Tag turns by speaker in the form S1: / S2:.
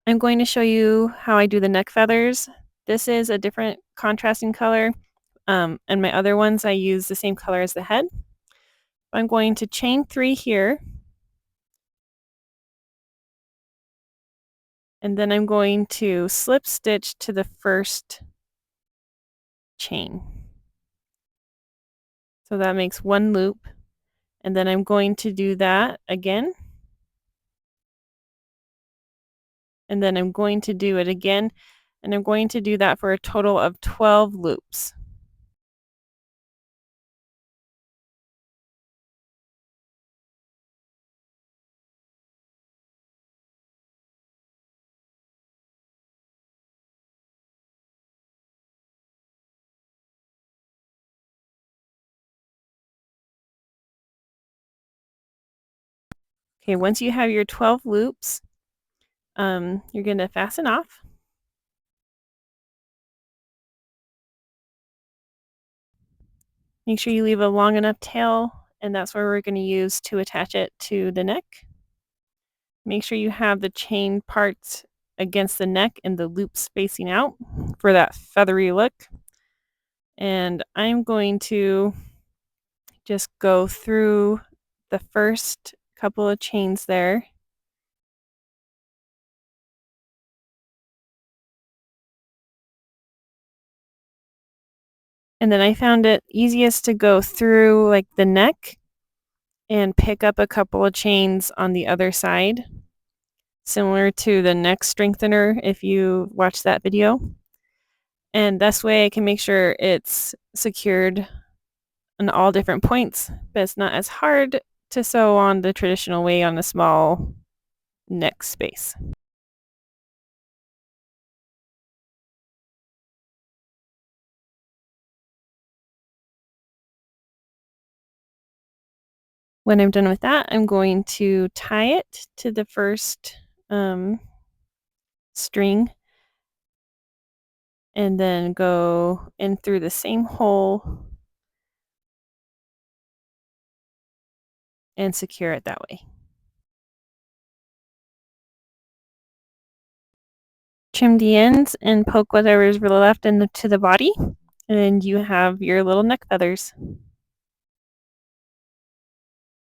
S1: I'm going to show you how I do the neck feathers. This is a different contrasting color, and my other ones I use the same color as the head. I'm going to chain 3 here, and then I'm going to slip stitch to the first chain. So that makes 1 loop, and then I'm going to do that again, and then I'm going to do it again, and I'm going to do that for a total of 12 loops. Okay, once you have your 12 loops, you're going to fasten off. Make sure you leave a long enough tail, and that's where we're going to use to attach it to the neck. Make sure you have the chain parts against the neck and the loops spacing out for that feathery look. And I'm going to just go through the first couple of chains there. And then I found it easiest to go through like the neck and pick up a couple of chains on the other side, similar to the neck strengthener if you watch that video. And this way I can make sure it's secured on all different points, but it's not as hard to sew on the traditional way on a small neck space. When I'm done with that, I'm going to tie it to the first string and then go in through the same hole and secure it that way. Trim the ends and poke whatever is left into the body, and you have your little neck feathers.